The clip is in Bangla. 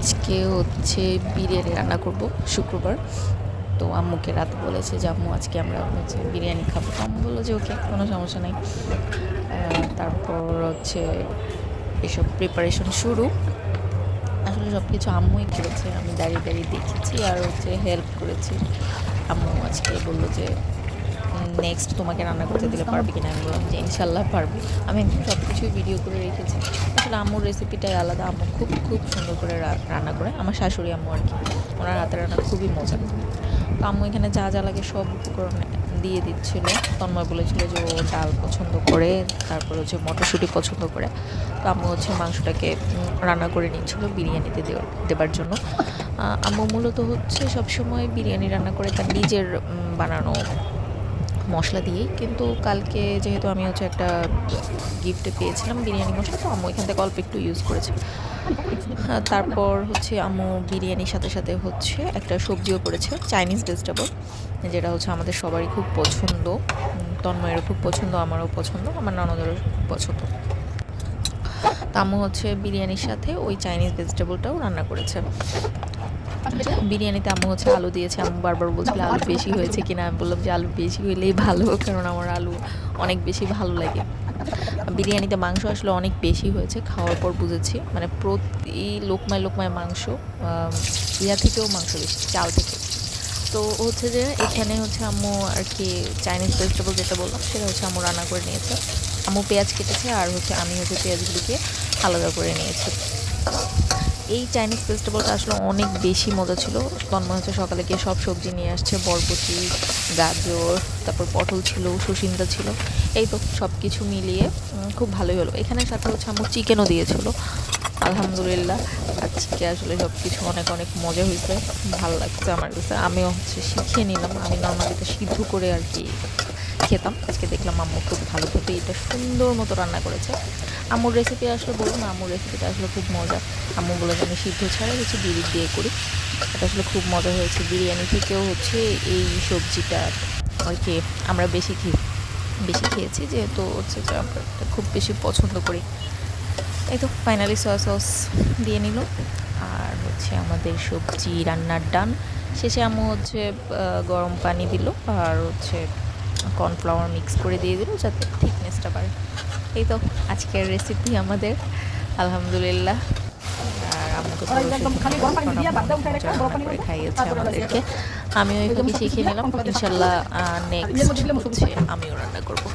আজকে হচ্ছে বিরিয়ানি রান্না করব শুক্রবার। তো আম্মুকে রাতে বলেছে যে আম্মু আজকে আমরা হচ্ছে বিরিয়ানি খাবো। তো আম্মু বললো যে ওকে, কোনো সমস্যা নেই। তারপর হচ্ছে এসব প্রিপারেশন শুরু। আসলে সব কিছু আম্মুই করেছে, আমি দাঁড়িয়ে দাঁড়িয়ে দেখেছি আর হচ্ছে হেল্প করেছি। আম্মু আজকে বললো যে নেক্সট তোমাকে রান্না করতে দিলে পারবে কিনা। আমি বললাম যে ইনশাল্লাহ পারবো। আমি একদম সব কিছুই ভিডিও করে রেখেছি। আসলে আম্মুর রেসিপিটাই আলাদা। আম্মু খুব খুব সুন্দর করে রান্না করে, আমার শাশুড়ি আম্মু আর কি। ওনার হাতের রান্না খুবই মজা। তো আম্মু এখানে যা যা লাগে সব উপকরণ দিয়ে দিচ্ছিল। তন্ময় বলেছিল যে ও ডাল পছন্দ করে, তারপর হচ্ছে মটরশুঁটি পছন্দ করে। তো আম্মু হচ্ছে মাংসটাকে রান্না করে নিচ্ছিল বিরিয়ানিতে দেবার জন্য। আম্মু মূলত হচ্ছে সবসময় বিরিয়ানি রান্না করে তার নিজের বানানো মশলা দিয়েই, কিন্তু কালকে যেহেতু আমি হচ্ছে একটা গিফটে পেয়েছিলাম বিরিয়ানি মশলা, তো আম্মু এখান থেকে অল্প একটু ইউজ করেছে। তারপর হচ্ছে আম্মু বিরিয়ানির সাথে সাথে হচ্ছে একটা সবজিও করেছে, চাইনিজ ভেজিটেবল, যেটা হচ্ছে আমাদের সবারই খুব পছন্দ। তন্ময়েরও খুব পছন্দ, আমারও পছন্দ, আমার ননদেরও খুব পছন্দ। তো আম্মু হচ্ছে বিরিয়ানির সাথে ওই চাইনিজ ভেজিটেবলটাও রান্না করেছে। বিরিয়ানিতে আম্মু হচ্ছে আলু দিয়েছে। আম্মু বারবার বলছিল আলু বেশি হয়েছে কিনা। আমি বললাম যে আলু বেশি হইলেই ভালো, কারণ আমার আলু অনেক বেশি ভালো লাগে। বিরিয়ানিতে মাংস আসলে অনেক বেশি হয়েছে, খাওয়ার পর বুঝেছি। মানে প্রতি লোকমায় লোকমায় মাংস, ইয়া থেকেও মাংস বেশি, চাল থেকে। তো হচ্ছে যে এখানে হচ্ছে আম্মু আর কি চাইনিজ ভেজিটেবল যেটা বললাম সেটা হচ্ছে আম্মু রান্না করে নিয়েছে। আম্মু পেঁয়াজ কেটেছে আর হচ্ছে আমি হচ্ছে পেঁয়াজগুলিকে আলাদা করে নিয়েছি। এই চাইনিজ ভেজিটেবলটা আসলে অনেক বেশি মজা ছিল। তন্ময় হচ্ছে সকালে গিয়ে সব সবজি নিয়ে আসছে, বরবটি, গাজর, তারপর পটল ছিল, সসিন্দা ছিল। এই তো সব কিছু মিলিয়ে খুব ভালোই হলো। এখানে সাথে হচ্ছে আম্মু চিকেনও দিয়েছিল। আলহামদুলিল্লাহ আজকে আসলে সব কিছু অনেক অনেক মজা হয়েছে, ভালো লাগছে আমার কাছে। আমিও হচ্ছে শিখিয়ে নিলাম। আমি নর্মালি এটা সিদ্ধ করে আর কি খেতাম, আজকে দেখলাম আম্মু খুব ভালোভাবে এটা সুন্দর মতো রান্না করেছে। আম্মুর রেসিপি আসলে বলবো না, আম্মুর রেসিপিটা আসলে খুব মজা। আম্মু বলে যে আমি সিদ্ধ ছাড়াই হচ্ছে বিড়ি দিয়ে করি। এটা আসলে খুব মজা হয়েছে। বিরিয়ানি থেকেও হচ্ছে এই সবজিটা আর কি আমরা বেশি খেয়েছি, যেহেতু হচ্ছে যে আমরা এটা খুব বেশি পছন্দ করি। এই তো ফাইনালি সয়া সস দিয়ে নিল আর হচ্ছে আমাদের সবজি রান্নার ডান। শেষে আম্মু হচ্ছে গরম পানি দিল আর হচ্ছে কর্নফ্লাওয়ার মিক্স করে দিয়ে দিল যাতে থিকনেসটা বাড়ে। এই তো আজকের রেসিপি আমাদের, আলহামদুলিল্লাহ। আর আম্মুকে করে খাইয়েছে আমাদেরকে। আমিও এইভাবে শিখে নিলাম। ইনশাল্লাহ নেক্সট হচ্ছে আমিও রান্না করবো।